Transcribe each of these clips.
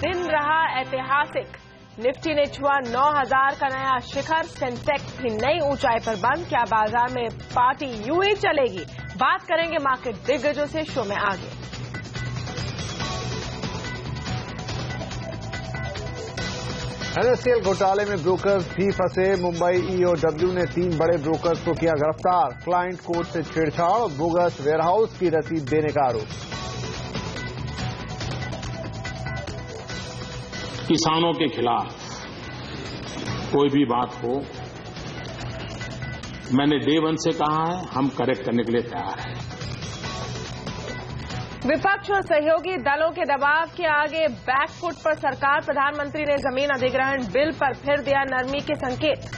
दिन रहा ऐतिहासिक। निफ्टी ने छुआ 9000 का नया शिखर। सेंसेक्स भी नई ऊंचाई पर बंद। क्या बाजार में पार्टी यूं ही चलेगी? बात करेंगे मार्केट दिग्गजों से शो में आगे। NSCL घोटाले में ब्रोकर्स भी फंसे। मुंबई EOW ने 3 बड़े ब्रोकर्स को किया गिरफ्तार। क्लाइंट कोर्ट से छेड़छाड़ और बोगस वेयरहाउस की रसीद देने का आरोप। किसानों के खिलाफ कोई भी बात हो, मैंने डे 1 से कहा है, हम करेक्ट करने के लिए तैयार हैं। विपक्ष और सहयोगी दलों के दबाव के आगे बैकफुट पर सरकार। प्रधानमंत्री ने जमीन अधिग्रहण बिल पर फिर दिया नरमी के संकेत।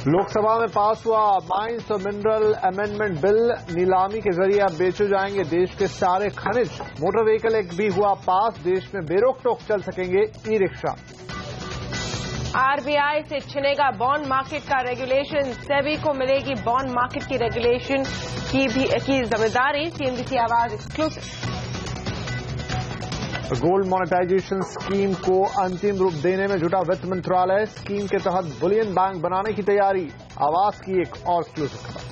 लोकसभा में पास हुआ माइंस और मिनरल अमेंडमेंट बिल। नीलामी के जरिए अब बेचे जाएंगे देश के सारे खनिज। मोटर व्हीकल एक्ट भी हुआ पास। देश में बेरोक टोक चल सकेंगे ई रिक्शा। आरबीआई से छिनेगा बॉन्ड मार्केट का रेगुलेशन। सेबी को मिलेगी बॉन्ड मार्केट की रेगुलेशन की जिम्मेदारी। सीएनबीसी आवाज एक्सक्लूसिव। गोल्ड मॉनेटाइजेशन स्कीम को अंतिम रूप देने में जुटा वित्त मंत्रालय। स्कीम के तहत बुलियन बैंक बनाने की तैयारी। आवाज की एक और एक्सक्लूसिव खबर।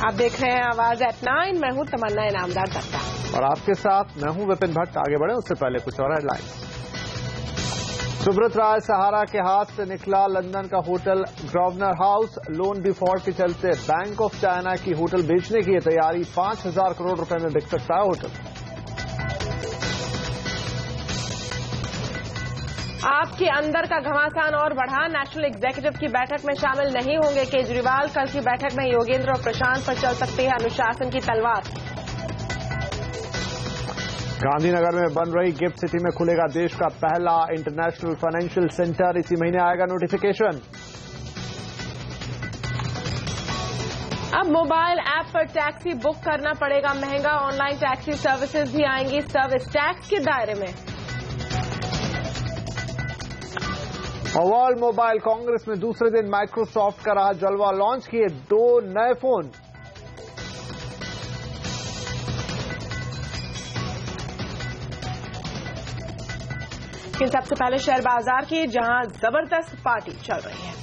आप देख रहे हैं आवाज एट 9। मैं हूं तमन्ना इनामदार दत्ता और आपके साथ मैं हूं विपिन भट्ट। आगे बढ़े उससे पहले कुछ और हेडलाइंस। सुब्रत राय सहारा के हाथ से निकला लंदन का होटल ग्रोवेनर हाउस। लोन डिफॉल्ट के चलते बैंक ऑफ चाइना की होटल बेचने की तैयारी। 5000 करोड़ रुपए में बिक सकता है होटल। आपके अंदर का घमासान और बढ़ा। नेशनल एग्जीक्यूटिव की बैठक में शामिल नहीं होंगे केजरीवाल। कल की बैठक में योगेंद्र और प्रशांत पर चल सकती है अनुशासन की तलवार। गांधीनगर में बन रही गिफ्ट सिटी में खुलेगा देश का पहला इंटरनेशनल फाइनेंशियल सेंटर। इसी महीने आएगा नोटिफिकेशन। अब मोबाइल ऐप पर टैक्सी बुक करना पड़ेगा महंगा। ऑनलाइन टैक्सी सर्विसेज भी आएंगी सर्विस टैक्स के दायरे में। और वर्ल्ड मोबाइल कांग्रेस में दूसरे दिन माइक्रोसॉफ्ट का रहा जलवा। लॉन्च किए 2 नए फोन। लेकिन सबसे पहले शेयर बाजार की, जहां जबरदस्त पार्टी चल रही है।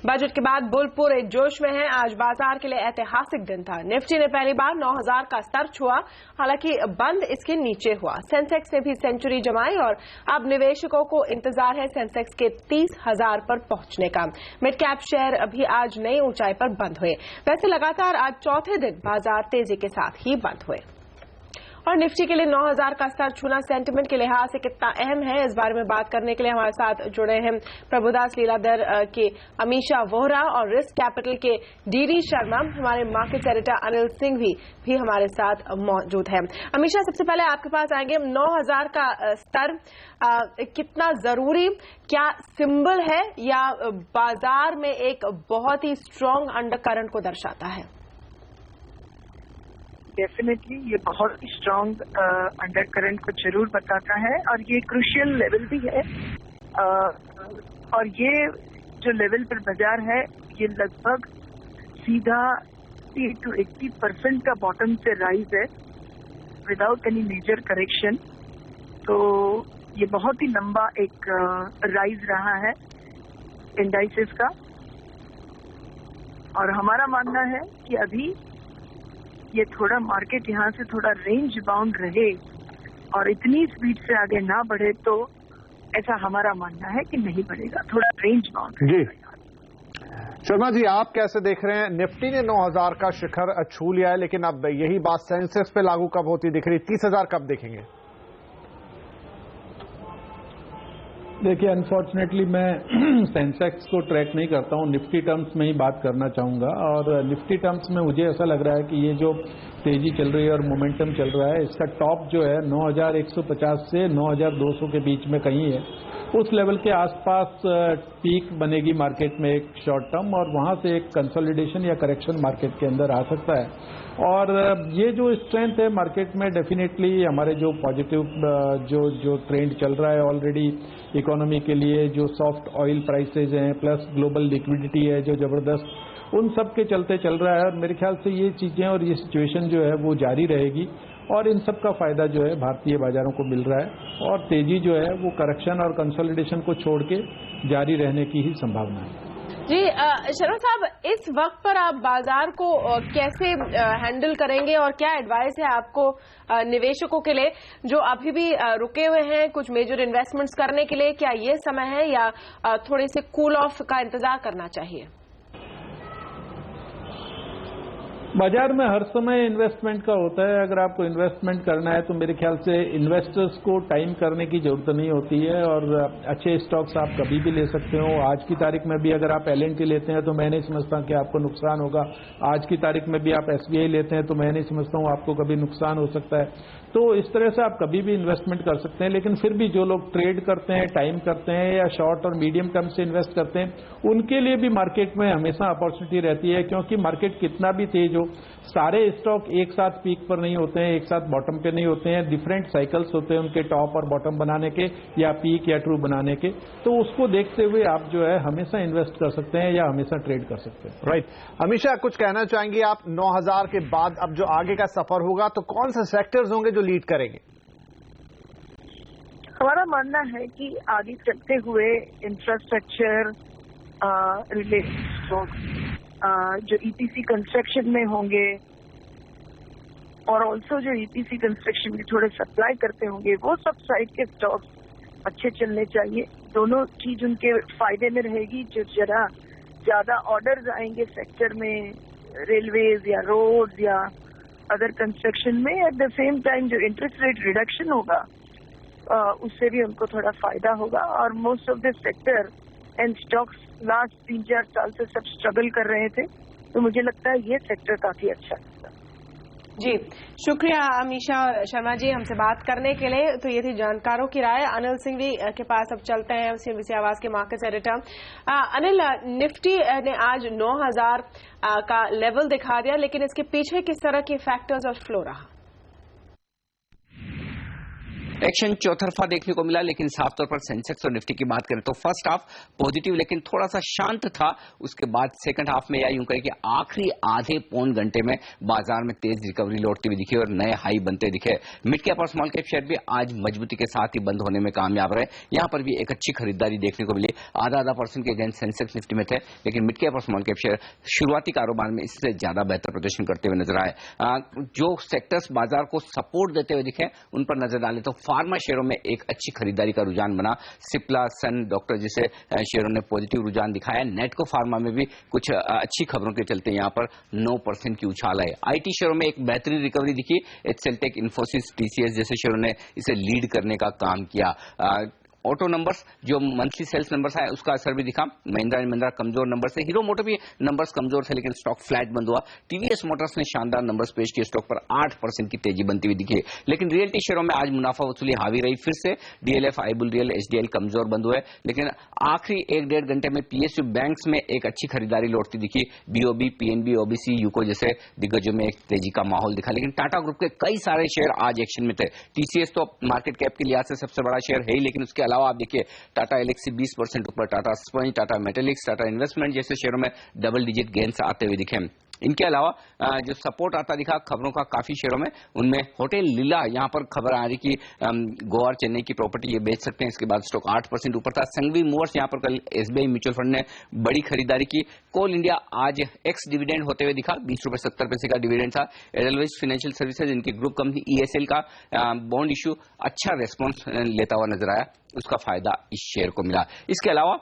बजट के बाद बुल पूरे जोश में है। आज बाजार के लिए ऐतिहासिक दिन था। निफ्टी ने पहली बार 9000 का स्तर छुआ। हालांकि बंद इसके नीचे हुआ। सेंसेक्स ने भी सेंचुरी जमाई और अब निवेशकों को इंतजार है सेंसेक्स के 30,000 पर पहुंचने का। मिड कैप शेयर अभी आज नई ऊंचाई पर बंद हुए। वैसे लगातार आज चौथे दिन बाजार तेजी के साथ ही बंद हुए। और निफ्टी के लिए 9000 का स्तर छूना सेंटिमेंट के लिहाज से कितना अहम है, इस बारे में बात करने के लिए हमारे साथ जुड़े हैं प्रभुदास लीलाधर के अमीशा वोहरा और रिस्क कैपिटल के डीडी शर्मा। हमारे मार्केट एडिटर अनिल सिंह भी हमारे साथ मौजूद हैं। अमीशा, सबसे पहले आपके पास आएंगे। 9000 का स्तर कितना जरूरी, क्या सिंबल है या बाजार में एक बहुत ही स्ट्रांग अंडरकरंट को दर्शाता है? डेफिनेटली ये बहुत ही स्ट्रांग अंडरकरंट को जरूर बताता है और ये क्रूशियल लेवल भी है। और ये जो लेवल पर बाजार है ये लगभग सीधा 80 to 80% का बॉटम से राइज है विदाउट एनी मेजर करेक्शन। तो ये बहुत ही लंबा एक राइज रहा है इंडाइसेस का। और हमारा मानना है कि अभी ये थोड़ा मार्केट यहाँ से थोड़ा रेंज बाउंड रहे और इतनी स्पीड से आगे ना बढ़े, तो ऐसा हमारा मानना है कि नहीं बढ़ेगा, थोड़ा रेंज बाउंड। जी शर्मा जी, आप कैसे देख रहे हैं? निफ्टी ने 9000 का शिखर छू लिया है, लेकिन अब यही बात सेंसेक्स पे लागू कब होती दिख रही? 30,000 कब देखेंगे? देखिए, अनफॉर्चुनेटली मैं सेंसेक्स को ट्रैक नहीं करता हूं, निफ्टी टर्म्स में ही बात करना चाहूंगा। और निफ्टी टर्म्स में मुझे ऐसा लग रहा है कि ये जो तेजी चल रही है और मोमेंटम चल रहा है, इसका टॉप जो है 9150 से 9200 के बीच में कहीं है। उस लेवल के आसपास पीक बनेगी मार्केट में एक शॉर्ट टर्म, और वहां से एक कंसोलिडेशन या करेक्शन मार्केट के अंदर आ सकता है। और ये जो स्ट्रेंथ है मार्केट में, डेफिनेटली हमारे जो पॉजिटिव जो ट्रेंड चल रहा है ऑलरेडी इकोनॉमी के लिए, जो सॉफ्ट ऑयल प्राइसेज हैं प्लस ग्लोबल लिक्विडिटी है जो जबरदस्त, उन सब के चलते चल रहा है। और मेरे ख्याल से ये चीजें और ये सिचुएशन जो है वो जारी रहेगी, और इन सब का फायदा जो है भारतीय बाजारों को मिल रहा है, और तेजी जो है वो करेक्शन और कंसोलिडेशन को छोड़ के जारी रहने की ही संभावना है। जी शर्मा साहब, इस वक्त पर आप बाजार को कैसे हैंडल करेंगे, और क्या एडवाइस है आपको निवेशकों के लिए जो अभी भी रुके हुए हैं कुछ मेजर इन्वेस्टमेंट्स करने के लिए? क्या ये समय है या थोड़े से कूल ऑफ का इंतजार करना चाहिए? बाजार में हर समय इन्वेस्टमेंट का होता है। अगर आपको इन्वेस्टमेंट करना है तो मेरे ख्याल से इन्वेस्टर्स को टाइम करने की जरूरत नहीं होती है, और अच्छे स्टॉक्स आप कभी भी ले सकते हो। आज की तारीख में भी अगर आप L&T लेते हैं तो मैं नहीं समझता कि आपको नुकसान होगा। आज की तारीख में भी आप SBI लेते हैं तो मैं नहीं समझता हूं आपको कभी नुकसान हो सकता है। तो इस तरह से आप कभी भी इन्वेस्टमेंट कर सकते हैं। लेकिन फिर भी जो लोग ट्रेड करते हैं, टाइम करते हैं या शॉर्ट और मीडियम टर्म से इन्वेस्ट करते हैं, उनके लिए भी मार्केट में हमेशा अपॉर्चुनिटी रहती है, क्योंकि मार्केट कितना भी तेज हो, सारे स्टॉक एक साथ पीक पर नहीं होते हैं, एक साथ बॉटम पे नहीं होते हैं। डिफरेंट साइकिल्स होते हैं उनके टॉप और बॉटम बनाने के, या पीक या ट्रू बनाने के। तो उसको देखते हुए आप जो है हमेशा इन्वेस्ट कर सकते हैं या हमेशा ट्रेड कर सकते हैं। राइट। हमेशा कुछ कहना चाहेंगे आप? 9000 के बाद अब जो आगे का सफर होगा तो कौन से सेक्टर्स होंगे जो लीड करेंगे? हमारा मानना है कि आगे चलते हुए इंफ्रास्ट्रक्चर रिलेटेड स्टॉक्स जो EPC कंस्ट्रक्शन में होंगे, और ऑल्सो जो EPC कंस्ट्रक्शन के थोड़े सप्लाई करते होंगे, वो सब साइड के स्टॉक्स अच्छे चलने चाहिए। दोनों चीज उनके फायदे में रहेगी। जो जरा ज्यादा ऑर्डर्स आएंगे सेक्टर में, रेलवेज या रोड्स या अदर कंस्ट्रक्शन में, एट द सेम टाइम जो इंटरेस्ट रेट रिडक्शन होगा उससे भी उनको थोड़ा फायदा होगा। और most of the sector and stocks last 3-4 साल से सब स्ट्रगल कर रहे थे, तो मुझे लगता है ये सेक्टर काफी अच्छा है। जी शुक्रिया अमीशा और शर्मा जी हमसे बात करने के लिए। तो ये थी जानकारों की राय। अनिल सिंघवी के पास अब चलते हैं, CNBC आवाज के मार्केट एडिटर। अनिल, निफ्टी ने आज 9000 का लेवल दिखा दिया, लेकिन इसके पीछे किस तरह के फैक्टर्स और फ्लो रहा? एक्शन चौतरफा देखने को मिला, लेकिन साफ तौर पर सेंसेक्स और निफ्टी की बात करें तो फर्स्ट हाफ पॉजिटिव लेकिन थोड़ा सा शांत था। उसके बाद सेकंड हाफ में या यूं कहें कि आखिरी आधे पौन घंटे में बाजार में तेज रिकवरी लौटती हुई दिखी और नए हाई बनते दिखे। मिड कैप और स्मॉल कैप शेयर भी आज मजबूती के साथ ही बंद होने में कामयाब रहे। यहां पर भी एक अच्छी खरीदारी देखने को मिली। आधा % के अगेंस्ट सेंसेक्स निफ्टी में थे, लेकिन मिड कैप और स्मॉल कैप शेयर शुरुआती कारोबार में इससे ज्यादा बेहतर प्रदर्शन करते हुए नजर आए। जो सेक्टर्स बाजार को सपोर्ट देते हुए दिखे उन पर नजर डालें तो फार्मा शेयरों में एक अच्छी खरीदारी का रुझान बना। सिप्ला, सन, डॉक्टर जैसे शेयरों ने पॉजिटिव रुझान दिखाया। नेटको फार्मा में भी कुछ अच्छी खबरों के चलते यहां पर 9% की उछाल है। आईटी शेयरों में एक बेहतरीन रिकवरी दिखी। एचसेलटेक, इन्फोसिस, TCS जैसे शेयरों ने इसे लीड करने का काम किया। ऑटो नंबर्स जो मंथली सेल्स नंबर्स आए उसका असर भी दिखा। महिंद्रा एंड महिंद्रा कमजोर नंबर से, हीरो मोटर भी नंबर्स कमजोर थे लेकिन स्टॉक फ्लैट बंद हुआ। टीवीएस मोटर्स ने शानदार नंबर्स पेश किए, स्टॉक पर 8% की तेजी बनती हुई दिखी। लेकिन रियल्टी शेयरों में आज मुनाफा वसूली हावी रही। फिर से DLF, आईबुल रियल, HDL कमजोर बंद हुए, लेकिन आखिरी 1-1.5 घंटे में PSU बैंक्स में एक अच्छी खरीदारी लौटती दिखी। BOB, PNB, OBC, यूको जैसे दिग्गजों में एक तेजी का माहौल दिखा। लेकिन टाटा ग्रुप के कई सारे शेयर आज एक्शन में थे। TCS तो मार्केट कैप के लिहाज से सबसे बड़ा शेयर है ही, लेकिन उसके अलावा आप देखिए टाटा एलेक्सी 20% ऊपर, Tata sponge, Tata metallics, Tata investment जैसे शेयरों में डबल डिजिट गेन्स आते हुए दिखे। इनके अलावा जो सपोर्ट आता दिखा खबरों का काफी शेयरों में, उनमें होटल लीला, यहां पर खबर आ रही कि गोवा और चेन्नई की प्रॉपर्टी ये बेच सकते हैं। इसके बाद स्टॉक 8% ऊपर था। संघवी मूवर्स, यहां पर कल SBI म्यूचुअल फंड ने बड़ी खरीदारी की। कोल इंडिया आज एक्स डिविडेंड होते हुए दिखा, 20 रुपए 70 पैसे का डिविडेंड था। एडलवाइज फाइनेंशियल सर्विसेज, इनकी ग्रुप कंपनी ESL का बॉन्ड इश्यू अच्छा रेस्पॉन्स लेता हुआ नजर आया, उसका फायदा इस शेयर को मिला। इसके अलावा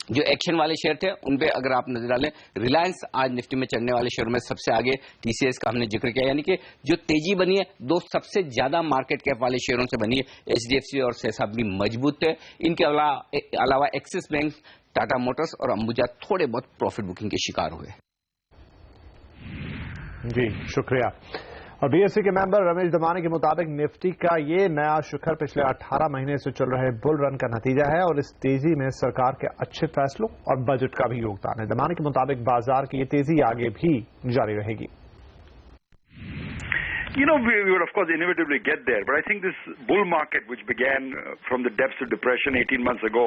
जो एक्शन वाले शेयर थे उन पे अगर आप नजर डालें, रिलायंस आज निफ्टी में चढ़ने वाले शेयरों में सबसे आगे, TCS का हमने जिक्र किया, यानी कि जो तेजी बनी है दो सबसे ज्यादा मार्केट कैप वाले शेयरों से बनी है। HDFC और सेसा भी मजबूत थे। इनके अलावा एक्सिस बैंक, टाटा मोटर्स और अंबुजा थोड़े बहुत प्रॉफिट बुकिंग के शिकार हुए। जी शुक्रिया। और बीएससी के मेंबर रमेश दमानी के मुताबिक निफ्टी का ये नया शिखर पिछले 18 महीने से चल रहे बुल रन का नतीजा है और इस तेजी में सरकार के अच्छे फैसलों और बजट का भी योगदान है। दमानी के मुताबिक बाजार की ये तेजी आगे भी जारी रहेगी। We would of course inevitably get there, but I think this bull market, which began from the depths of depression 18 months ago,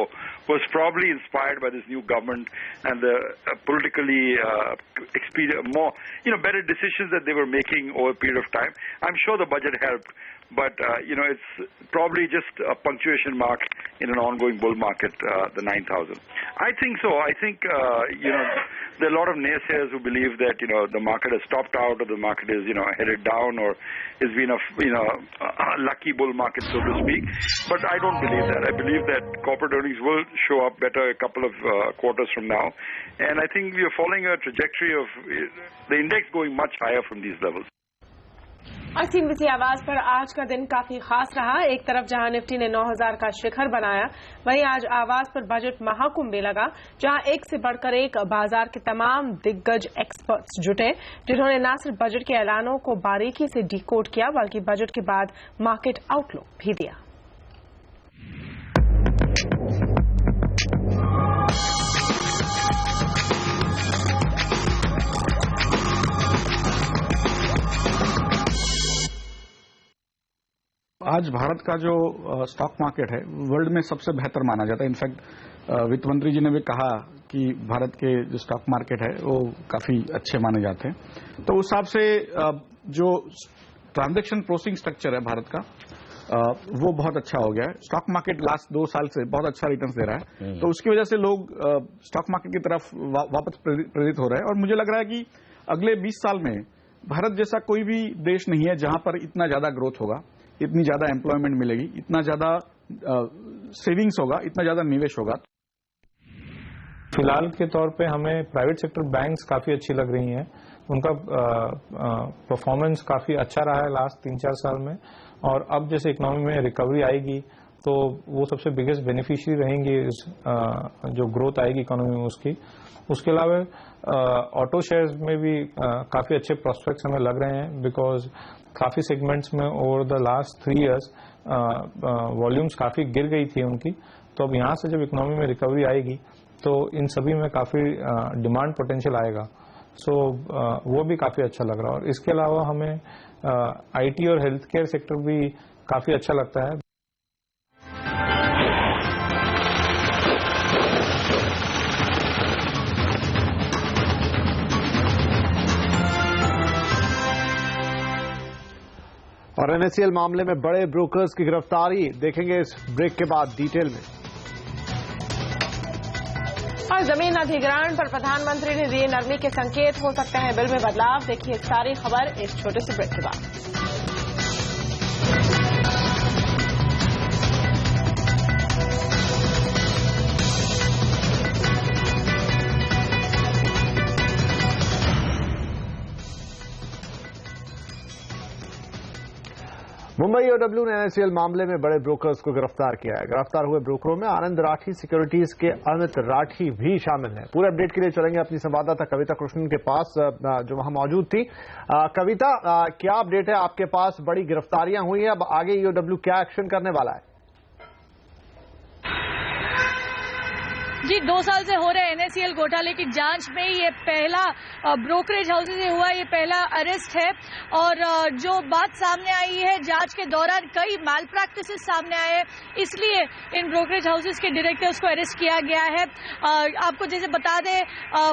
was probably inspired by this new government and the politically more, better decisions that they were making over a period of time. I'm sure the budget helped, but it's probably just a punctuation mark in an ongoing bull market, the 9,000. I think so. I think there are a lot of naysayers who believe that the market has topped out, or the market is headed down, or it's been a lucky bull market, so to speak. But I don't believe that. I believe that corporate earnings will show up better a couple of quarters from now, and I think we are following a trajectory of the index going much higher from these levels. और CNBC आवाज पर आज का दिन काफी खास रहा। एक तरफ जहां निफ्टी ने 9,000 का शिखर बनाया, वहीं आज आवाज पर बजट महाकुंभ भी लगा, जहां एक से बढ़कर एक बाजार के तमाम दिग्गज एक्सपर्ट्स जुटे, जिन्होंने न सिर्फ बजट के ऐलानों को बारीकी से डिकोड किया, बल्कि बजट के बाद मार्केट आउटलुक भी दिया। आज भारत का जो स्टॉक मार्केट है वर्ल्ड में सबसे बेहतर माना जाता है। इनफैक्ट वित्त मंत्री जी ने भी कहा कि भारत के जो स्टॉक मार्केट है वो काफी अच्छे माने जाते हैं। तो उस हिसाब से जो ट्रांजैक्शन प्रोसेसिंग स्ट्रक्चर है भारत का वो बहुत अच्छा हो गया है। स्टॉक मार्केट लास्ट 2 साल से बहुत अच्छा रिटर्न दे रहा है, तो उसकी वजह से लोग स्टॉक मार्केट की तरफ वापस प्रेरित हो रहे हैं। और मुझे लग रहा है कि अगले 20 साल में भारत जैसा कोई भी देश नहीं है जहां पर इतना ज्यादा ग्रोथ होगा, इतनी ज्यादा एम्प्लॉयमेंट मिलेगी, इतना ज्यादा सेविंग्स होगा, इतना ज्यादा निवेश होगा। फिलहाल के तौर पे हमें प्राइवेट सेक्टर बैंक्स काफी अच्छी लग रही हैं। उनका परफॉर्मेंस काफी अच्छा रहा है लास्ट 3-4 साल में, और अब जैसे इकोनॉमी में रिकवरी आएगी तो वो सबसे बिगेस्ट बेनिफिशियरी रहेंगे जो ग्रोथ आएगी इकोनॉमी में उसकी। उसके अलावा ऑटो शेयर्स में भी काफी अच्छे प्रोस्पेक्ट्स हमें लग रहे हैं, बिकॉज काफी सेगमेंट्स में over the last 3 years volumes काफी गिर गई थी उनकी। तो अब यहाँ से जब इकोनॉमी में रिकवरी आएगी तो इन सभी में काफी डिमांड पोटेंशियल आएगा। सो वो भी काफी अच्छा लग रहा है। और इसके अलावा हमें आईटी और हेल्थ केयर सेक्टर भी काफी अच्छा लगता है। और NSCL मामले में बड़े ब्रोकर्स की गिरफ्तारी देखेंगे इस ब्रेक के बाद डिटेल में। और जमीन अधिग्रहण पर प्रधानमंत्री ने दिए नरमी के संकेत, हो सकते हैं बिल में बदलाव। देखिए सारी खबर इस छोटे से ब्रेक के बाद। मुंबई OW ने NSCL मामले में बड़े ब्रोकर्स को गिरफ्तार किया है। गिरफ्तार हुए ब्रोकरों में आनंद राठी सिक्योरिटीज के अमित राठी भी शामिल हैं। पूरे अपडेट के लिए चलेंगे अपनी संवाददाता कविता कृष्णन के पास, जो वहां मौजूद थी। कविता, क्या अपडेट है आपके पास? बड़ी गिरफ्तारियां हुई हैं, अब आगे OW क्या एक्शन करने वाला है? जी, 2 साल से हो रहे NSCL घोटाले की जांच में ये पहला ब्रोकरेज हाउस से हुआ ये पहला अरेस्ट है। और जो बात सामने आई है, जांच के दौरान कई मैल प्रैक्टिसेस सामने आए, इसलिए इन ब्रोकरेज हाउसेस के डायरेक्टर्स को अरेस्ट किया गया है। आपको जैसे बता दें,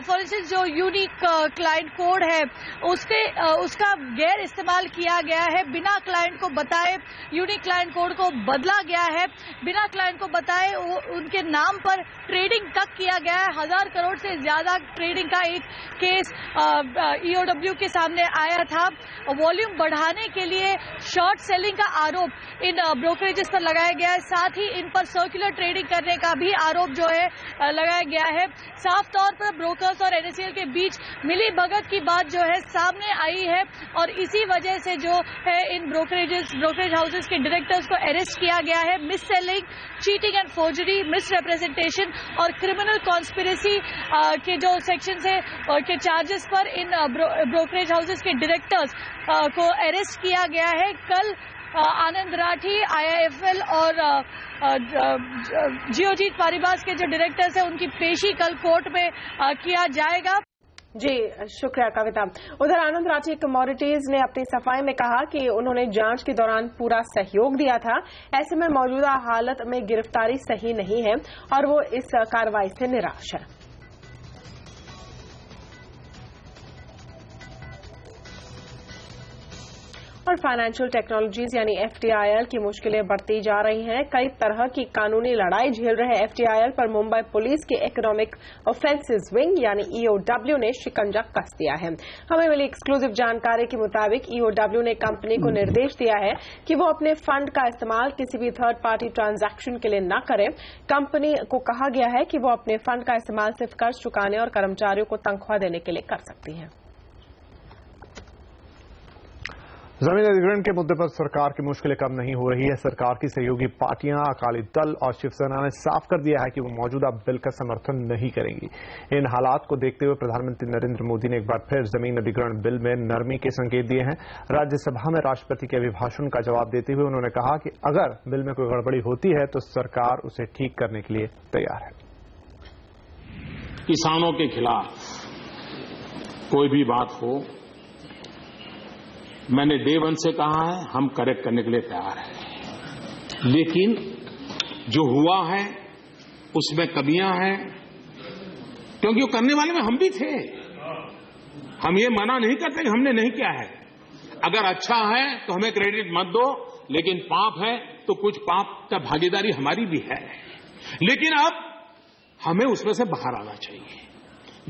फॉर इंस्टेंस जो यूनिक क्लाइंट कोड है उसका गैर इस्तेमाल किया गया है। बिना क्लाइंट को बताए यूनिक क्लाइंट कोड को बदला गया है, बिना क्लाइंट को बताए उनके नाम पर ट्रेडिंग तक किया गया है। 1000 करोड़ से ज्यादा ट्रेडिंग का एक केस EOW के सामने आया था। वॉल्यूम बढ़ाने के लिए शॉर्ट सेलिंग का आरोप इन ब्रोकरेजेस पर लगाया गया है। साथ ही इन पर सर्कुलर ट्रेडिंग करने का भी आरोप जो है लगाया गया है। साफ तौर पर ब्रोकर्स और NSCL के बीच मिली भगत की बात जो है सामने आई है, और इसी वजह से जो है इन ब्रोकरेज हाउसेस के डायरेक्टर्स को अरेस्ट किया गया है। Miss selling, cheating and forgery, miss representation और क्रिमिनल कॉन्स्पिरेसी के जो सेक्शन है के चार्जेस पर इन ब्रोकरेज हाउसेस के डायरेक्टर्स को अरेस्ट किया गया है। कल आनंद राठी, IIFL और जियोजीत पारिबास के जो डायरेक्टर्स हैं उनकी पेशी कल कोर्ट में किया जाएगा। जी शुक्रिया कविता। उधर आनंद राठी कमोडिटीज ने अपनी सफाई में कहा कि उन्होंने जांच के दौरान पूरा सहयोग दिया था, ऐसे में मौजूदा हालत में गिरफ्तारी सही नहीं है और वो इस कार्रवाई से निराश है। और फाइनेंशियल टेक्नोलॉजीज यानी FTIL की मुश्किलें बढ़ती जा रही हैं। कई तरह की कानूनी लड़ाई झेल रहे FTIL पर मुंबई पुलिस के इकोनॉमिक ऑफेंसेस विंग यानी EOW ने शिकंजा कस दिया है। हमें मिली एक्सक्लूसिव जानकारी के मुताबिक EOW ने कंपनी को निर्देश दिया है कि वो अपने फंड का इस्तेमाल किसी भी थर्ड पार्टी ट्रांजैक्शन के लिए न करे। कंपनी को कहा गया है कि वो अपने फंड का इस्तेमाल सिर्फ कर्ज चुकाने और कर्मचारियों को तनख्वाह देने के लिए कर सकती है। जमीन अधिग्रहण के मुद्दे पर सरकार की मुश्किलें कम नहीं हो रही है। सरकार की सहयोगी पार्टियां अकाली दल और शिवसेना ने साफ कर दिया है कि वो मौजूदा बिल का समर्थन नहीं करेंगी। इन हालात को देखते हुए प्रधानमंत्री नरेंद्र मोदी ने एक बार फिर जमीन अधिग्रहण बिल में नरमी के संकेत दिए हैं। राज्यसभा में राष्ट्रपति के अभिभाषण का जवाब देते हुए उन्होंने कहा कि अगर बिल में कोई गड़बड़ी होती है तो सरकार उसे ठीक करने के लिए तैयार है। किसानों के खिलाफ कोई भी बात हो, मैंने डे वन से कहा है हम करेक्ट करने के लिए तैयार हैं, लेकिन जो हुआ है उसमें कमियां हैं, क्योंकि वो करने वाले में हम भी थे। हम ये मना नहीं करते कि हमने नहीं किया है। अगर अच्छा है तो हमें क्रेडिट मत दो, लेकिन पाप है तो कुछ पाप का भागीदारी हमारी भी है। लेकिन अब हमें उसमें से बाहर आना चाहिए,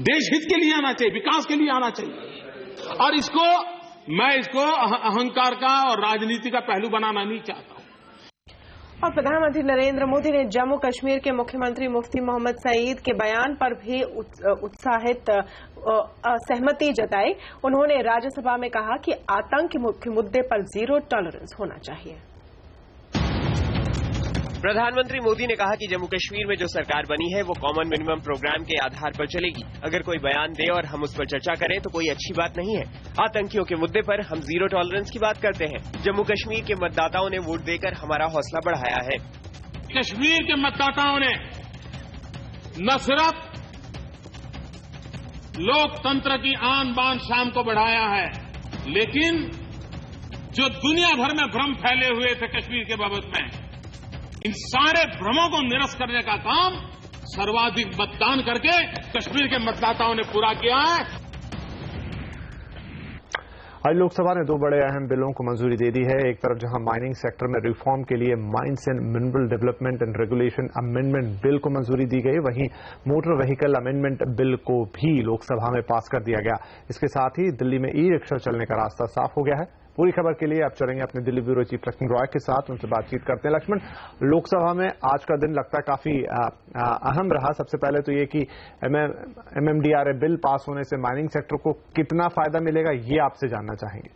देश हित के लिए आना चाहिए, विकास के लिए आना चाहिए। और मैं इसको अहंकार का और राजनीति का पहलू बनाना नहीं चाहता हूं। और प्रधानमंत्री नरेंद्र मोदी ने जम्मू कश्मीर के मुख्यमंत्री मुफ्ती मोहम्मद सईद के बयान पर भी उत्साहित सहमति जताई। उन्होंने राज्यसभा में कहा कि आतंक के मुद्दे पर जीरो टॉलरेंस होना चाहिए। प्रधानमंत्री मोदी ने कहा कि जम्मू कश्मीर में जो सरकार बनी है वो कॉमन मिनिमम प्रोग्राम के आधार पर चलेगी। अगर कोई बयान दे और हम उस पर चर्चा करें तो कोई अच्छी बात नहीं है। आतंकियों के मुद्दे पर हम जीरो टॉलरेंस की बात करते हैं। जम्मू कश्मीर के मतदाताओं ने वोट देकर हमारा हौसला बढ़ाया है। कश्मीर के मतदाताओं ने न सिर्फ लोकतंत्र की आन बान शान को बढ़ाया है, लेकिन जो दुनिया भर में भ्रम फैले हुए थे कश्मीर के बाबत में, इन सारे भ्रमों को निरस्त करने का काम सर्वाधिक मतदान करके कश्मीर के मतदाताओं ने पूरा किया है। आज लोकसभा ने दो बड़े अहम बिलों को मंजूरी दे दी है। एक तरफ जहां माइनिंग सेक्टर में रिफॉर्म के लिए mines and mineral development and regulation amendment bill को मंजूरी दी गई, वहीं मोटर व्हीकल अमेंडमेंट बिल को भी लोकसभा में पास कर दिया गया। इसके साथ ही दिल्ली में ई रिक्शा चलने का रास्ता साफ हो गया है। पूरी खबर के लिए आप चलेंगे अपने दिल्ली ब्यूरो चीफ लक्ष्मण रॉय के साथ, उनसे बातचीत करते हैं। लक्ष्मण, लोकसभा में आज का दिन लगता है काफी अहम रहा। सबसे पहले तो ये कि MMDRA बिल पास होने से माइनिंग सेक्टर को कितना फायदा मिलेगा, ये आपसे जानना चाहेंगे।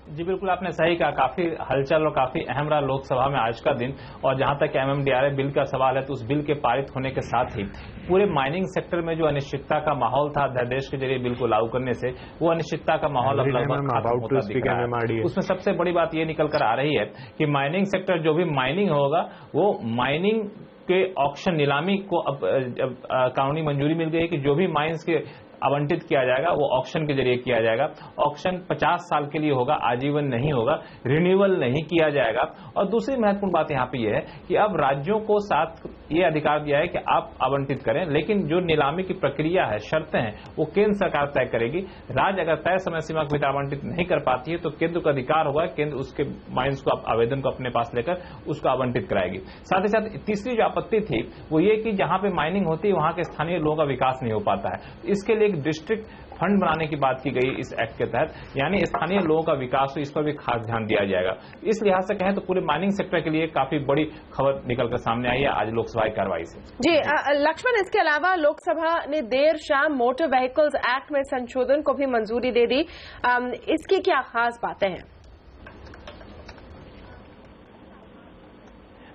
जी बिल्कुल, आपने सही कहा। काफी हलचल और काफी अहम रहा लोकसभा में आज का दिन। और जहां तक MMDRA बिल का सवाल है तो उस बिल के पारित होने के साथ ही पूरे माइनिंग सेक्टर में जो अनिश्चितता का माहौल था अध्यादेश के जरिए बिल को लागू करने से, वो अनिश्चितता का माहौल अब लगभग खत्म होता दिख रहा है। उसमें सबसे बड़ी बात ये निकल कर आ रही है कि माइनिंग सेक्टर, जो भी माइनिंग होगा वो माइनिंग के ऑक्शन, नीलामी को अब कानूनी मंजूरी मिल गई है कि जो भी माइंस के आवंटित किया जाएगा वो ऑक्शन के जरिए किया जाएगा। ऑक्शन 50 साल के लिए होगा, आजीवन नहीं होगा, रिन्यूअल नहीं किया जाएगा। और दूसरी महत्वपूर्ण बात यहाँ पे ये है कि अब राज्यों को साथ ये अधिकार दिया है कि आप आवंटित करें, लेकिन जो नीलामी की प्रक्रिया है, शर्तें हैं, वो केंद्र सरकार तय करेगी। राज्य अगर तय समय सीमा के भीतर आवंटित नहीं कर पाती है तो केंद्र का अधिकार होगा, केंद्र उसके माइंस को, आवेदन को अपने पास लेकर उसको आवंटित कराएगी। साथ ही साथ तीसरी जो आपत्ति थी वो ये कि जहां पे माइनिंग होती है वहां के स्थानीय लोगों का विकास नहीं हो पाता है। इसके लिए डिस्ट्रिक्ट फंड बनाने की बात की गई इस एक्ट के तहत, यानी स्थानीय लोगों का विकास हो, इस पर भी खास ध्यान दिया जाएगा। इस लिहाज से कहें तो पूरे माइनिंग सेक्टर के लिए काफी बड़ी खबर निकलकर सामने आई है आज लोकसभा की कार्रवाई से। जी लक्ष्मण, इसके अलावा लोकसभा ने देर शाम मोटर व्हीकल्स एक्ट में संशोधन को भी मंजूरी दे दी। इसकी क्या खास बातें हैं?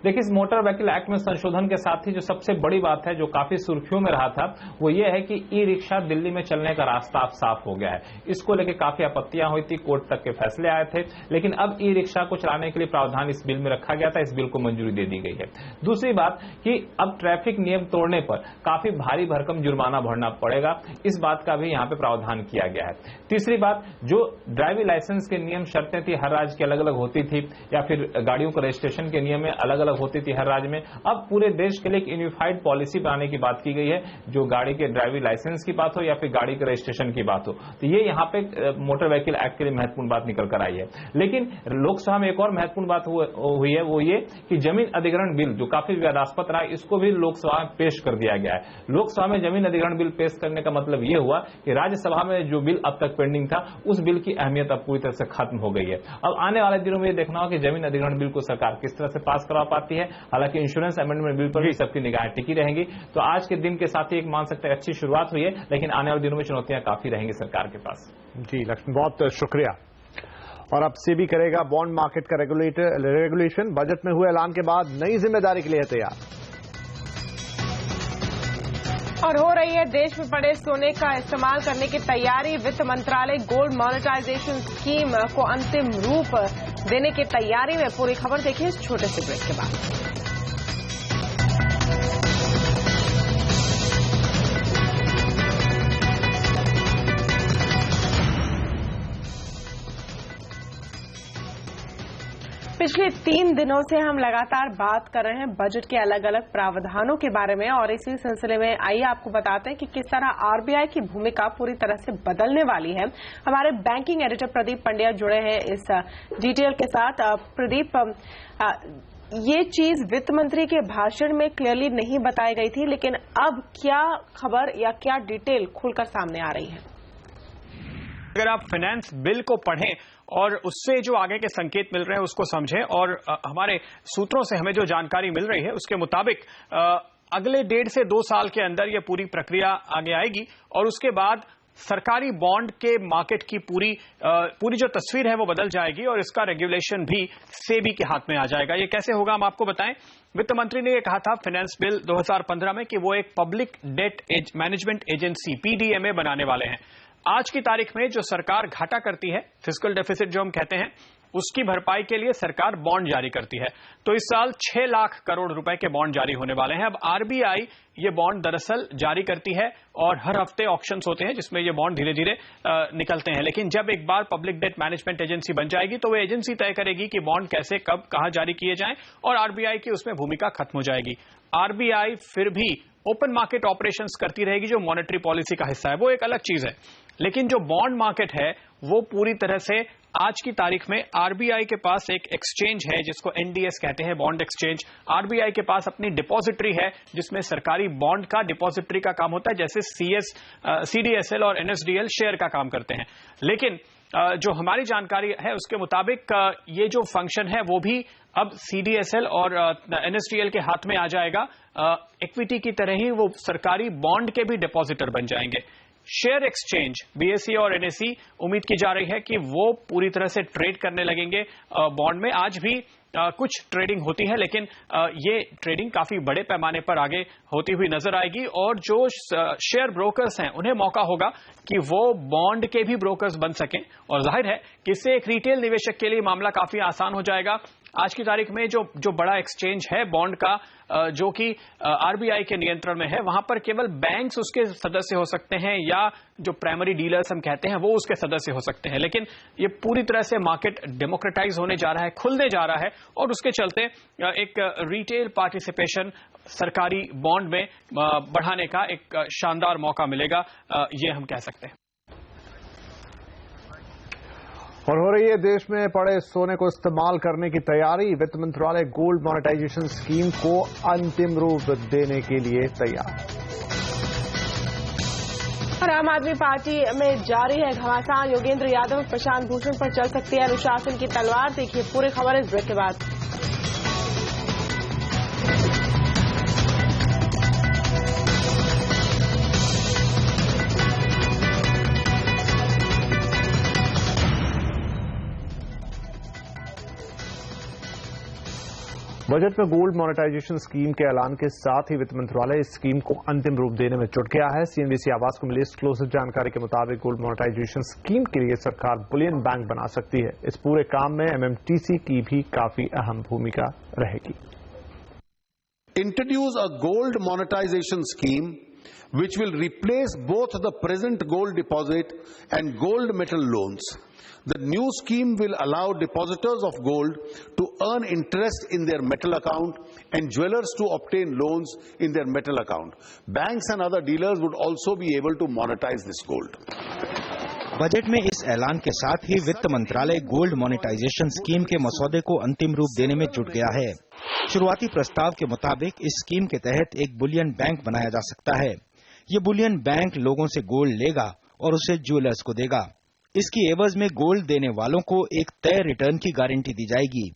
देखिए, इस मोटर व्हीकल एक्ट में संशोधन के साथ ही जो सबसे बड़ी बात है, जो काफी सुर्खियों में रहा था, वो ये है कि ई रिक्शा दिल्ली में चलने का रास्ता अब साफ हो गया है। इसको लेकर काफी आपत्तियां हुई थी, कोर्ट तक के फैसले आए थे, लेकिन अब ई रिक्शा को चलाने के लिए प्रावधान इस बिल में रखा गया था। इस बिल को मंजूरी दे दी गई है। दूसरी बात कि अब ट्रैफिक नियम तोड़ने पर काफी भारी भरकम जुर्माना भरना पड़ेगा, इस बात का भी यहाँ पे प्रावधान किया गया है। तीसरी बात, जो ड्राइविंग लाइसेंस के नियम शर्तें थी हर राज्य की अलग अलग होती थी, या फिर गाड़ियों के रजिस्ट्रेशन के नियम में अलग अलग होती थी हर राज्य में, अब पूरे देश के लिए एक यूनिफाइड पॉलिसी बनाने की बात की गई है, जो गाड़ी के ड्राइविंग लाइसेंस की बात हो या फिर गाड़ी के रजिस्ट्रेशन की बात हो। तो ये यहाँ पे मोटर व्हीकल एक्ट के लिए महत्वपूर्ण बात निकल कर आई है। लेकिन लोकसभा में एक और महत्वपूर्ण बात हुई है, वो ये कि जमीन अधिग्रहण बिल जो काफी विवादास्पद रहा, इसको भी लोकसभा में पेश कर दिया गया है। लोकसभा में जमीन अधिग्रहण बिल पेश करने का मतलब ये हुआ कि राज्यसभा में जो बिल अब तक पेंडिंग था, उस बिल की अहमियत अब पूरी तरह से खत्म हो गई है। अब आने वाले दिनों में ये देखना होगा कि जमीन अधिग्रहण बिल को सरकार किस तरह से पास करवा पाती है। हालांकि इंश्योरेंस अमेंडमेंट बिल पर भी सबकी निगाहें टिकी रहेंगी। तो आज के दिन के साथ ही एक मान सकते हैं अच्छी शुरुआत हुई है, लेकिन आने वाले दिनों में चुनौतियां काफी रहेंगी सरकार के पास। जी लक्ष्मण, बहुत शुक्रिया। और अब सेबी करेगा बॉन्ड मार्केट का रेगुलेशन। बजट में हुए ऐलान के बाद नई जिम्मेदारी के लिए तैयार। और हो रही है देश में पड़े सोने का इस्तेमाल करने की तैयारी। वित्त मंत्रालय गोल्ड मॉनेटाइजेशन स्कीम को अंतिम रूप देने की तैयारी में। पूरी खबर देखिए इस छोटे से ब्रेक के बाद। पिछले 3 दिनों से हम लगातार बात कर रहे हैं बजट के अलग अलग प्रावधानों के बारे में, और इसी सिलसिले में आइए आपको बताते हैं कि किस तरह आरबीआई की भूमिका पूरी तरह से बदलने वाली है। हमारे बैंकिंग एडिटर प्रदीप पंड्या जुड़े हैं इस डिटेल के साथ। प्रदीप, ये चीज वित्त मंत्री के भाषण में क्लियरली नहीं बताई गई थी, लेकिन अब क्या खबर या क्या डिटेल खुलकर सामने आ रही है? अगर आप फाइनेंस बिल को पढ़ें और उससे जो आगे के संकेत मिल रहे हैं उसको समझें, और हमारे सूत्रों से हमें जो जानकारी मिल रही है उसके मुताबिक अगले 1.5 से 2 साल के अंदर यह पूरी प्रक्रिया आगे आएगी, और उसके बाद सरकारी बॉन्ड के मार्केट की पूरी जो तस्वीर है वो बदल जाएगी, और इसका रेगुलेशन भी सेबी के हाथ में आ जाएगा। ये कैसे होगा हम आपको बताएं। वित्त मंत्री ने ये कहा था फाइनेंस बिल 2015 में कि वो एक public debt management agency PDMA बनाने वाले हैं। आज की तारीख में जो सरकार घाटा करती है, फिस्कल डेफिसिट जो हम कहते हैं, उसकी भरपाई के लिए सरकार बॉन्ड जारी करती है। तो इस साल 6 लाख करोड़ रुपए के बॉन्ड जारी होने वाले हैं। अब आरबीआई ये बॉन्ड दरअसल जारी करती है, और हर हफ्ते ऑक्शंस होते हैं जिसमें ये बॉन्ड धीरे धीरे निकलते हैं। लेकिन जब एक बार पब्लिक डेट मैनेजमेंट एजेंसी बन जाएगी तो वो एजेंसी तय करेगी कि बॉन्ड कैसे, कब, कहां जारी किए जाएं, और आरबीआई की उसमें भूमिका खत्म हो जाएगी। आरबीआई फिर भी ओपन मार्केट ऑपरेशंस करती रहेगी, जो मॉनेटरी पॉलिसी का हिस्सा है, वो एक अलग चीज है। लेकिन जो बॉन्ड मार्केट है वो पूरी तरह से आज की तारीख में आरबीआई के पास एक एक्सचेंज है जिसको एनडीएस कहते हैं, बॉन्ड एक्सचेंज। आरबीआई के पास अपनी डिपॉजिटरी है जिसमें सरकारी बॉन्ड का डिपॉजिटरी का काम होता है, जैसे सीडीएसएल और एनएसडीएल शेयर का काम करते हैं। लेकिन जो हमारी जानकारी है उसके मुताबिक ये जो फंक्शन है वो भी अब सीडीएसएल और एनएसडीएल के हाथ में आ जाएगा। इक्विटी की तरह ही वो सरकारी बॉन्ड के भी डिपॉजिटर बन जाएंगे। शेयर एक्सचेंज बीएसई और एनएसई उम्मीद की जा रही है कि वो पूरी तरह से ट्रेड करने लगेंगे बॉन्ड में। आज भी कुछ ट्रेडिंग होती है, लेकिन ये ट्रेडिंग काफी बड़े पैमाने पर आगे होती हुई नजर आएगी, और जो शेयर ब्रोकर्स हैं उन्हें मौका होगा कि वो बॉन्ड के भी ब्रोकर्स बन सकें, और जाहिर है कि इससे एक रिटेल निवेशक के लिए मामला काफी आसान हो जाएगा। आज की तारीख में जो बड़ा एक्सचेंज है बॉन्ड का, जो कि आरबीआई के नियंत्रण में है, वहां पर केवल बैंक्स उसके सदस्य हो सकते हैं, या जो प्राइमरी डीलर्स हम कहते हैं वो उसके सदस्य हो सकते हैं। लेकिन ये पूरी तरह से मार्केट डेमोक्रेटाइज होने जा रहा है, खुलने जा रहा है, और उसके चलते एक रिटेल पार्टिसिपेशन सरकारी बॉन्ड में बढ़ाने का एक शानदार मौका मिलेगा, ये हम कह सकते हैं। और हो रही है देश में पड़े सोने को इस्तेमाल करने की तैयारी। वित्त मंत्रालय गोल्ड मॉनेटाइजेशन स्कीम को अंतिम रूप देने के लिए तैयार। और आम आदमी पार्टी में जारी है घमासान। योगेंद्र यादव प्रशांत भूषण पर चल सकती है अनुशासन की तलवार। देखिए पूरी खबर इस ब्रेक के बाद। बजट में गोल्ड मॉनेटाइजेशन स्कीम के ऐलान के साथ ही वित्त मंत्रालय इस स्कीम को अंतिम रूप देने में जुट गया है। सीएनबीसी आवाज को मिली एक्सक्लूसिव जानकारी के मुताबिक गोल्ड मॉनेटाइजेशन स्कीम के लिए सरकार बुलियन बैंक बना सकती है। इस पूरे काम में एमएमटीसी की भी काफी अहम भूमिका रहेगी। Introduce a gold monetization scheme which will replace both the present gold deposit and gold metal loans. The new scheme will allow depositors of gold to earn interest in their metal account and jewelers to obtain loans in their metal account. Banks and other dealers would also be able to monetize this gold. Budget में इस ऐलान के साथ ही वित्त मंत्रालय gold monetisation scheme के मसौदे को अंतिम रूप देने में जुट गया है। शुरुआती प्रस्ताव के मुताबिक इस स्कीम के तहत एक बुलियन बैंक बनाया जा सकता है। ये बुलियन बैंक लोगों से गोल्ड लेगा और उसे ज्वेलर्स को देगा। इसकी एवज में गोल्ड देने वालों को एक तय रिटर्न की गारंटी दी जाएगी।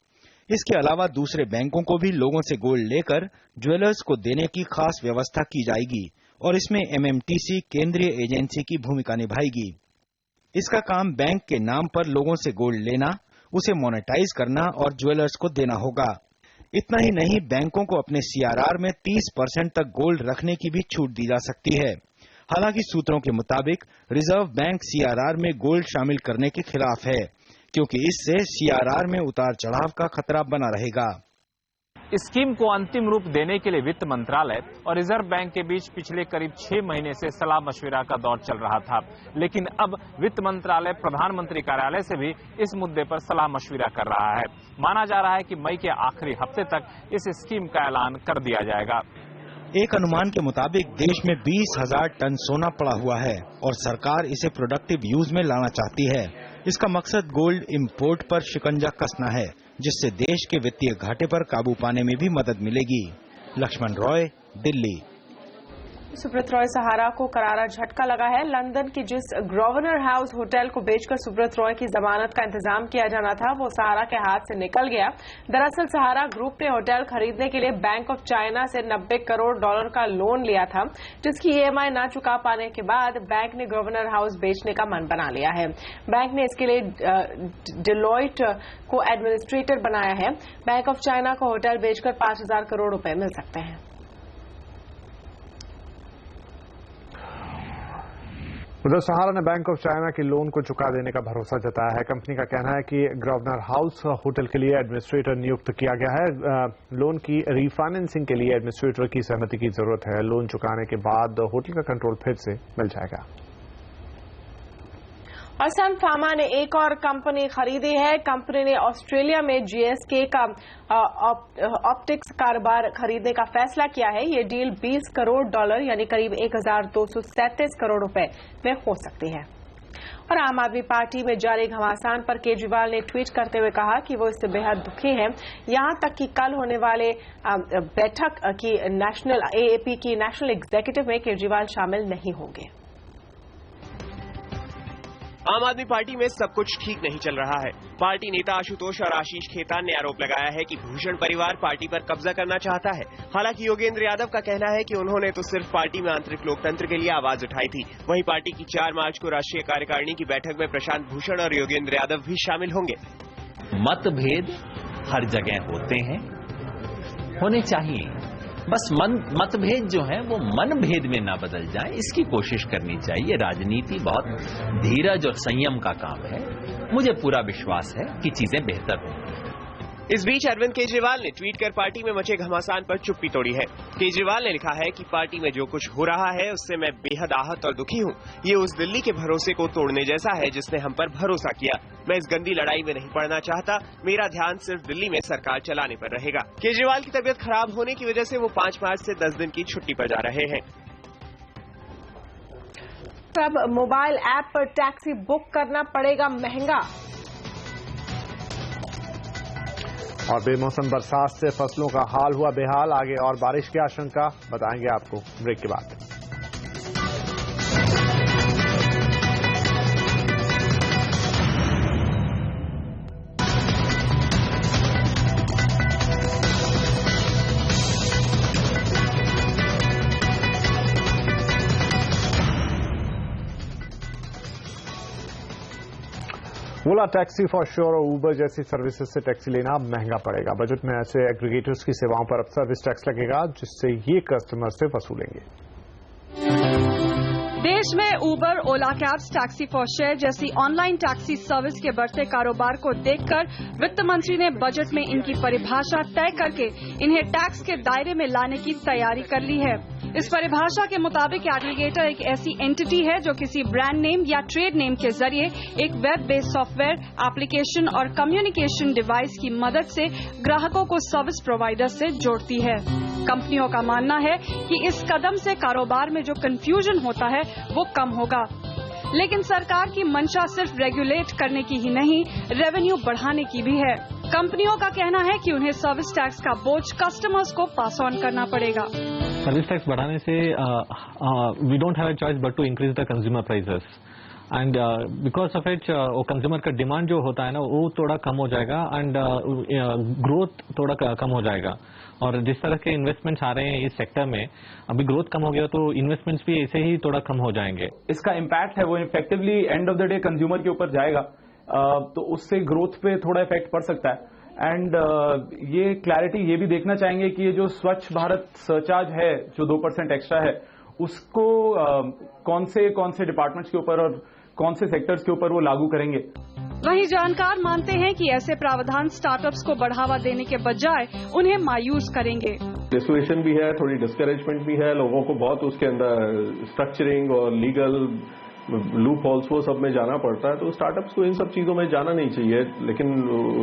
इसके अलावा दूसरे बैंकों को भी लोगों से गोल्ड लेकर ज्वेलर्स को देने की खास व्यवस्था की जाएगी और इसमें एमएमटीसी केंद्रीय एजेंसी की भूमिका निभाएगी। इसका काम बैंक के नाम पर लोगों से गोल्ड लेना, उसे मोनेटाइज करना और ज्वेलर्स को देना होगा। इतना ही नहीं, बैंकों को अपने सीआरआर में 30% तक गोल्ड रखने की भी छूट दी जा सकती है। हालांकि सूत्रों के मुताबिक रिजर्व बैंक सीआरआर में गोल्ड शामिल करने के खिलाफ है, क्योंकि इससे सीआरआर में उतार चढ़ाव का खतरा बना रहेगा। इस स्कीम को अंतिम रूप देने के लिए वित्त मंत्रालय और रिजर्व बैंक के बीच पिछले करीब 6 महीने से सलाह मशविरा का दौर चल रहा था, लेकिन अब वित्त मंत्रालय प्रधानमंत्री कार्यालय से भी इस मुद्दे पर सलाह मशविरा कर रहा है। माना जा रहा है कि मई के आखिरी हफ्ते तक इस स्कीम का ऐलान कर दिया जाएगा। एक अनुमान के मुताबिक देश में 20,000 टन सोना पड़ा हुआ है और सरकार इसे प्रोडक्टिव यूज में लाना चाहती है। इसका मकसद गोल्ड इंपोर्ट पर शिकंजा कसना है, जिससे देश के वित्तीय घाटे पर काबू पाने में भी मदद मिलेगी। लक्ष्मण रॉय, दिल्ली। सुब्रत रॉय सहारा को करारा झटका लगा है। लंदन की जिस ग्रोवेनर हाउस होटल को बेचकर सुब्रत रॉय की जमानत का इंतजाम किया जाना था, वो सहारा के हाथ से निकल गया। दरअसल सहारा ग्रुप ने होटल खरीदने के लिए बैंक ऑफ चाइना से $90 करोड़ का लोन लिया था, जिसकी ईएमआई न चुका पाने के बाद बैंक ने ग्रोवेनर हाउस बेचने का मन बना लिया है। बैंक ने इसके लिए डिलॉयट को एडमिनिस्ट्रेटर बनाया है। बैंक ऑफ चाइना को होटल बेचकर 5,000 करोड़ रुपए मिल सकते हैं। उधर सहारा ने बैंक ऑफ चाइना के लोन को चुका देने का भरोसा जताया है। कंपनी का कहना है कि ग्रोवेनर हाउस होटल के लिए एडमिनिस्ट्रेटर नियुक्त किया गया है। लोन की रीफाइनेंसिंग के लिए एडमिनिस्ट्रेटर की सहमति की जरूरत है। लोन चुकाने के बाद होटल का कंट्रोल फिर से मिल जाएगा। और सन फार्मा ने एक और कंपनी खरीदी है। कंपनी ने ऑस्ट्रेलिया में जीएसके का ऑप्टिक्स कारोबार खरीदने का फैसला किया है। ये डील $20 करोड़ यानी करीब 1,237 करोड़ रुपए में हो सकती है। और आम आदमी पार्टी में जारी घमासान पर केजरीवाल ने ट्वीट करते हुए कहा कि वो इससे बेहद दुखी हैं। यहां तक कि कल होने वाले बैठक की नेशनल एएपी की नेशनल एग्जीक्यूटिव में केजरीवाल शामिल नहीं होंगे। आम आदमी पार्टी में सब कुछ ठीक नहीं चल रहा है। पार्टी नेता आशुतोष और आशीष खेतान ने आरोप लगाया है कि भूषण परिवार पार्टी पर कब्जा करना चाहता है। हालांकि योगेंद्र यादव का कहना है कि उन्होंने तो सिर्फ पार्टी में आंतरिक लोकतंत्र के लिए आवाज उठाई थी। वहीं पार्टी की 4 मार्च को राष्ट्रीय कार्यकारिणी की बैठक में प्रशांत भूषण और योगेंद्र यादव भी शामिल होंगे। मतभेद हर जगह होते हैं, होने चाहिए, बस मतभेद जो है वो मनभेद में ना बदल जाए, इसकी कोशिश करनी चाहिए। राजनीति बहुत धीरज और संयम का काम है। मुझे पूरा विश्वास है कि चीजें बेहतर होंगी। इस बीच अरविंद केजरीवाल ने ट्वीट कर पार्टी में मचे घमासान पर चुप्पी तोड़ी है। केजरीवाल ने लिखा है कि पार्टी में जो कुछ हो रहा है उससे मैं बेहद आहत और दुखी हूं। ये उस दिल्ली के भरोसे को तोड़ने जैसा है जिसने हम पर भरोसा किया। मैं इस गंदी लड़ाई में नहीं पड़ना चाहता। मेरा ध्यान सिर्फ दिल्ली में सरकार चलाने पर रहेगा। केजरीवाल की तबीयत खराब होने की वजह से वो 5 मार्च से 10 दिन की छुट्टी पर जा रहे हैं। अब मोबाइल ऐप पर टैक्सी बुक करना पड़ेगा महंगा। और बेमौसम बरसात से फसलों का हाल हुआ बेहाल। आगे और बारिश की आशंका बताएंगे आपको ब्रेक के बाद। बोला टैक्सी फॉर श्योर और उबर जैसी सर्विसेज से टैक्सी लेना अब महंगा पड़ेगा। बजट में ऐसे एग्रीगेटर्स की सेवाओं पर अब सर्विस टैक्स लगेगा, जिससे ये कस्टमर से वसूलेंगे। देश में उबर, ओला कैब्स, टैक्सी फॉर शेयर जैसी ऑनलाइन टैक्सी सर्विस के बढ़ते कारोबार को देखकर वित्त मंत्री ने बजट में इनकी परिभाषा तय करके इन्हें टैक्स के दायरे में लाने की तैयारी कर ली है। इस परिभाषा के मुताबिक एग्रीगेटर एक ऐसी एंटिटी है जो किसी ब्रांड नेम या ट्रेड नेम के जरिए एक वेब बेस्ड सॉफ्टवेयर, एप्लीकेशन और कम्युनिकेशन डिवाइस की मदद से ग्राहकों को सर्विस प्रोवाइडर से जोड़ती है। कंपनियों का मानना है कि इस कदम से कारोबार में जो कंफ्यूजन होता है वो कम होगा। लेकिन सरकार की मंशा सिर्फ रेगुलेट करने की ही नहीं, रेवेन्यू बढ़ाने की भी है। कंपनियों का कहना है कि उन्हें सर्विस टैक्स का बोझ कस्टमर्स को पास ऑन करना पड़ेगा। सर्विस टैक्स बढ़ाने से we don't have a choice but to increase the consumer prices and because of it consumer का डिमांड जो होता है ना वो थोड़ा कम हो जाएगा एंड ग्रोथ थोड़ा कम हो जाएगा। और जिस तरह के इन्वेस्टमेंट्स आ रहे हैं इस सेक्टर में, अभी ग्रोथ कम हो गया तो इन्वेस्टमेंट्स भी ऐसे ही थोड़ा कम हो जाएंगे। इसका इम्पैक्ट है वो effectively end of the day consumer के ऊपर जाएगा, तो उससे ग्रोथ पे थोड़ा इफेक्ट पड़ सकता है। एंड ये क्लैरिटी ये भी देखना चाहेंगे कि ये जो स्वच्छ भारत सरचार्ज है जो 2% एक्स्ट्रा है उसको कौन से डिपार्टमेंट्स के ऊपर और कौन से सेक्टर्स के ऊपर वो लागू करेंगे। वहीं जानकार मानते हैं कि ऐसे प्रावधान स्टार्टअप्स को बढ़ावा देने के बजाय उन्हें मायूस करेंगे। डिसुएशन भी है, थोड़ी डिस्करेजमेंट भी है, लोगों को बहुत उसके अंदर स्ट्रक्चरिंग और लीगल लूप होल्स वो सब में जाना पड़ता है, तो स्टार्टअप्स को इन सब चीजों में जाना नहीं चाहिए, लेकिन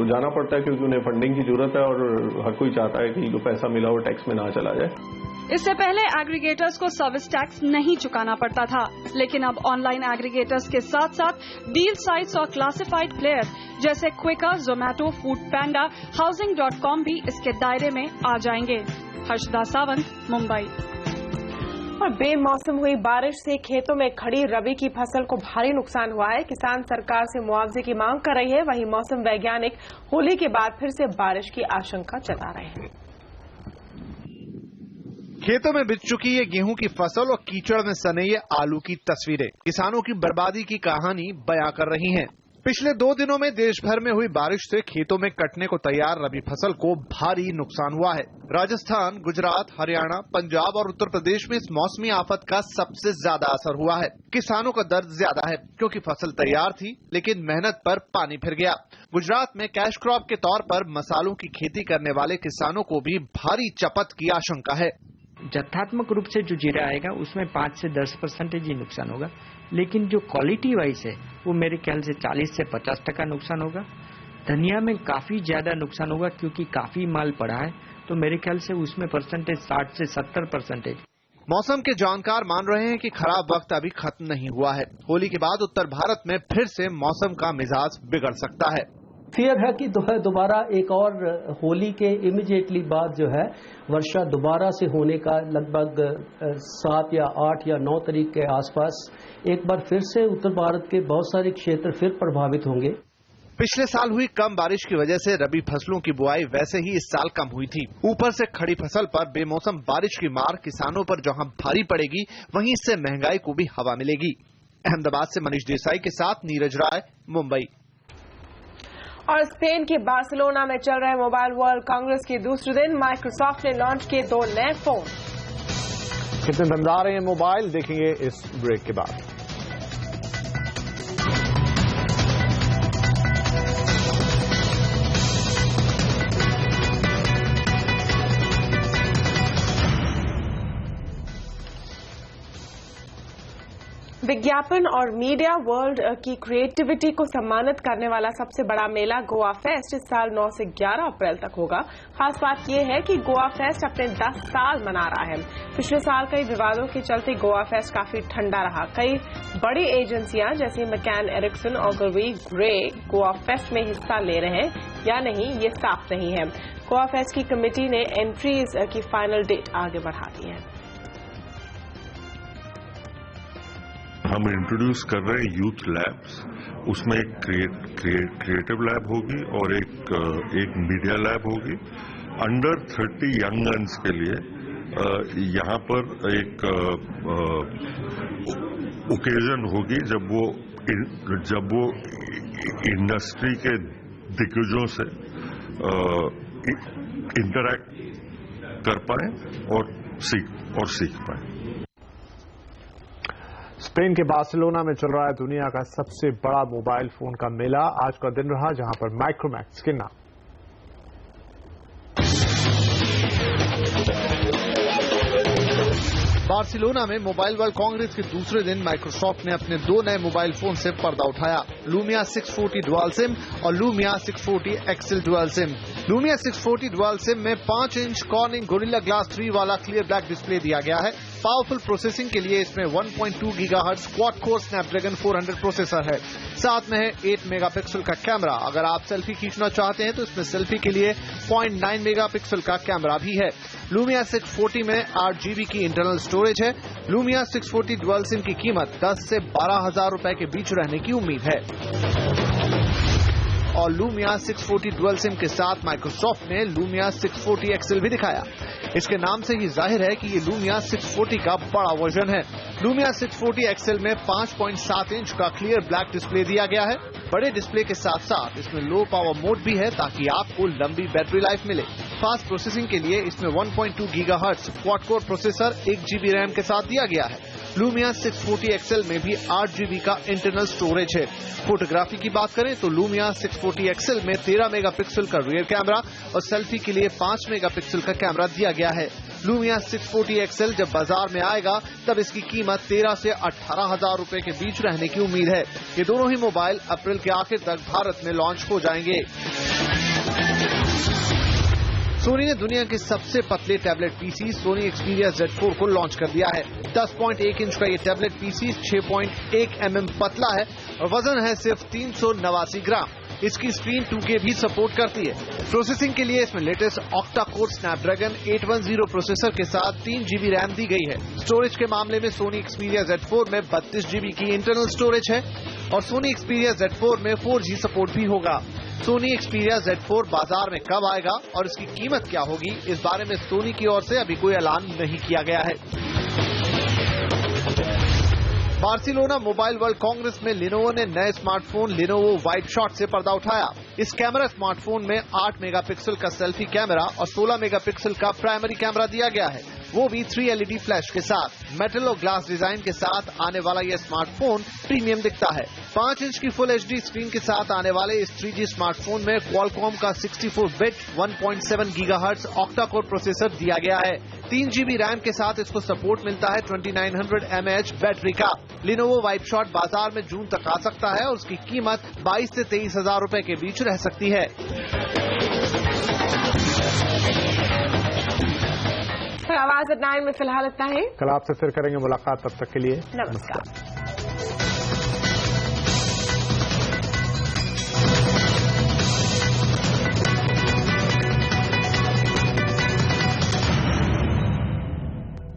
जाना पड़ता है क्योंकि उन्हें फंडिंग की जरूरत है और हर कोई चाहता है कि जो पैसा मिला वो टैक्स में ना चला जाए। इससे पहले एग्रीगेटर्स को सर्विस टैक्स नहीं चुकाना पड़ता था, लेकिन अब ऑनलाइन एग्रीगेटर्स के साथ साथ डील साइट्स और क्लासिफाइड प्लेयर जैसे क्विकर, जोमैटो, फूड पैंडा, हाउसिंग.com भी इसके दायरे में आ जाएंगे। हर्षदा सावंत, मुंबई। और बेमौसम हुई बारिश से खेतों में खड़ी रबी की फसल को भारी नुकसान हुआ है। किसान सरकार से मुआवजे की मांग कर रही है। वहीं मौसम वैज्ञानिक होली के बाद फिर से बारिश की आशंका जता रहे हैं। खेतों में बिछ चुकी ये गेहूं की फसल और कीचड़ में सने ये आलू की तस्वीरें किसानों की बर्बादी की कहानी बयां कर रही हैं। पिछले 2 दिनों में देश भर में हुई बारिश से खेतों में कटने को तैयार रबी फसल को भारी नुकसान हुआ है। राजस्थान, गुजरात, हरियाणा, पंजाब और उत्तर प्रदेश में इस मौसमी आफत का सबसे ज्यादा असर हुआ है। किसानों का दर्द ज्यादा है क्योंकि फसल तैयार थी लेकिन मेहनत पर पानी फिर गया। गुजरात में कैश क्रॉप के तौर पर मसालों की खेती करने वाले किसानों को भी भारी चपत की आशंका है। जथात्मक रूप से जो जीरा आएगा उसमें 5 से 10% ही नुकसान होगा, लेकिन जो क्वालिटी वाइज है वो मेरे ख्याल से 40 से 50% नुकसान होगा। धनिया में काफी ज्यादा नुकसान होगा क्योंकि काफी माल पड़ा है, तो मेरे ख्याल से उसमें परसेंटेज 60 से 70%। मौसम के जानकार मान रहे हैं कि खराब वक्त अभी खत्म नहीं हुआ है। होली के बाद उत्तर भारत में फिर से मौसम का मिजाज बिगड़ सकता है। फियर है कि दोबारा एक और होली के इमीडिएटली बाद जो है वर्षा दोबारा से होने का लगभग 7 या 8 या 9 तारीख के आसपास एक बार फिर से उत्तर भारत के बहुत सारे क्षेत्र फिर प्रभावित होंगे। पिछले साल हुई कम बारिश की वजह से रबी फसलों की बुआई वैसे ही इस साल कम हुई थी। ऊपर से खड़ी फसल पर बेमौसम बारिश की मार किसानों पर जहां भारी पड़ेगी, वहीं इससे महंगाई को भी हवा मिलेगी। अहमदाबाद से मनीष देसाई के साथ नीरज राय, मुंबई। और स्पेन के बार्सिलोना में चल रहे मोबाइल वर्ल्ड कांग्रेस के दूसरे दिन माइक्रोसॉफ्ट ने लॉन्च किए 2 नए फोन। कितने दमदार हैं ये मोबाइल, देखेंगे इस ब्रेक के बाद। विज्ञापन और मीडिया वर्ल्ड की क्रिएटिविटी को सम्मानित करने वाला सबसे बड़ा मेला गोवा फेस्ट इस साल 9 से 11 अप्रैल तक होगा। खास बात यह है कि गोवा फेस्ट अपने 10 साल मना रहा है। पिछले साल कई विवादों के चलते गोवा फेस्ट काफी ठंडा रहा। कई बड़ी एजेंसियां जैसे मैकैन एरिक्सन और गरवी ग्रे गोवा फेस्ट में हिस्सा ले रहे हैं या नहीं, ये साफ नहीं है। गोवा फेस्ट की कमेटी ने एंट्रीज की फाइनल डेट आगे बढ़ा दी है। हम इंट्रोड्यूस कर रहे हैं यूथ लैब्स, उसमें एक क्रिएटिव लैब होगी और एक मीडिया लैब होगी। अंडर 30 यंग गन्स के लिए यहाँ पर एक ओकेजन होगी जब वो जब वो इंडस्ट्री के दिग्गजों से इंटरैक्ट कर पाए और सीख पाए। स्पेन के बार्सिलोना में चल रहा है दुनिया का सबसे बड़ा मोबाइल फोन का मेला। आज का दिन रहा जहां पर माइक्रोमैक्स के नाम बार्सिलोना में मोबाइल वर्ल्ड कांग्रेस के दूसरे दिन माइक्रोसॉफ्ट ने अपने 2 नए मोबाइल फोन से पर्दा उठाया, लूमिया 640 डुअल सिम और Lumia 640 XL dual SIM. Lumia 640 dual SIM में 5 इंच कॉर्निंग गोरिल्ला ग्लास 3 वाला क्लियर ब्लैक डिस्प्ले दिया गया है। पावरफुल प्रोसेसिंग के लिए इसमें 1.2 gigahertz quad core Snapdragon 400 processor है। साथ में है 8 मेगापिक्सल का कैमरा। अगर आप सेल्फी खींचना चाहते हैं तो इसमें सेल्फी के लिए 0.9 मेगापिक्सल का कैमरा भी है। लूमिया 640 में 8 GB की इंटरनल स्टोरेज है। लूमिया 640 डुअल सिम की कीमत 10 से 12,000 रुपए के बीच रहने की उम्मीद है। और लूमिया 640 डुअल सिम के साथ माइक्रोसॉफ्ट ने लूमिया 640 एक्सेल भी दिखाया। इसके नाम से ही जाहिर है कि ये लूमिया 640 का बड़ा वर्जन है। लूमिया 640 एक्सेल में 5.7 इंच का क्लियर ब्लैक डिस्प्ले दिया गया है। बड़े डिस्प्ले के साथ साथ इसमें लो पावर मोड भी है ताकि आपको लंबी बैटरी लाइफ मिले। फास्ट प्रोसेसिंग के लिए इसमें 1.2 gigahertz quad core processor 1 GB RAM के साथ दिया गया है। लूमिया 640 एक्सेल में भी 8 GB का इंटरनल स्टोरेज है। फोटोग्राफी की बात करें तो लूमिया 640 एक्सेल में 13 मेगापिक्सल का रियर कैमरा और सेल्फी के लिए 5 मेगापिक्सल का कैमरा दिया गया है। लूमिया 640 एक्सेल जब बाजार में आएगा तब इसकी कीमत 13 से 18,000 रुपए के बीच रहने की उम्मीद है। ये दोनों ही मोबाइल अप्रैल के आखिर तक भारत में लॉन्च हो जाएंगे। सोनी ने दुनिया के सबसे पतले tablet PC Sony Xperia Z4 को लॉन्च कर दिया है। 10.1 इंच का ये टैबलेट पीसी 6.1 mm पतला है और वजन है सिर्फ 389 ग्राम। इसकी स्क्रीन 2K भी सपोर्ट करती है। प्रोसेसिंग के लिए इसमें latest octa core Snapdragon 810 processor के साथ 3 GB रैम दी गई है। स्टोरेज के मामले में सोनी एक्सपीरिया Z4 में 32 GB की इंटरनल स्टोरेज है और सोनी एक्सपीरिया Z4 में 4G सपोर्ट भी होगा। सोनी एक्सपीरिया Z4 बाजार में कब आएगा और इसकी कीमत क्या होगी, इस बारे में सोनी की ओर से अभी कोई ऐलान नहीं किया गया है। बार्सिलोना मोबाइल वर्ल्ड कांग्रेस में लिनोवो ने नए स्मार्टफोन लिनोवो वाइड शॉट से पर्दा उठाया। इस कैमरा स्मार्टफोन में 8 मेगापिक्सल का सेल्फी कैमरा और 16 मेगापिक्सल का प्राइमरी कैमरा दिया गया है, वो भी 3 LED फ्लैश के साथ। मेटल और ग्लास डिजाइन के साथ आने वाला यह स्मार्टफोन प्रीमियम दिखता है। 5 इंच की फुल HD स्क्रीन के साथ आने वाले इस 3G स्मार्टफोन में क्वालकॉम का 64-बिट 1.7 गीगाहर्ट्ज ऑक्टा कोर प्रोसेसर दिया गया है। 3 GB रैम के साथ इसको सपोर्ट मिलता है 2900 mAh बैटरी का। लिनोवो वाइड शॉट बाजार में जून तक आ सकता है और उसकी कीमत 22 से 23,000 रुपए के बीच रह सकती है। आवाज एट 9 में फिलहाल इतना ही। कल आपसे फिर करेंगे मुलाकात, तब तक के लिए नमस्कार।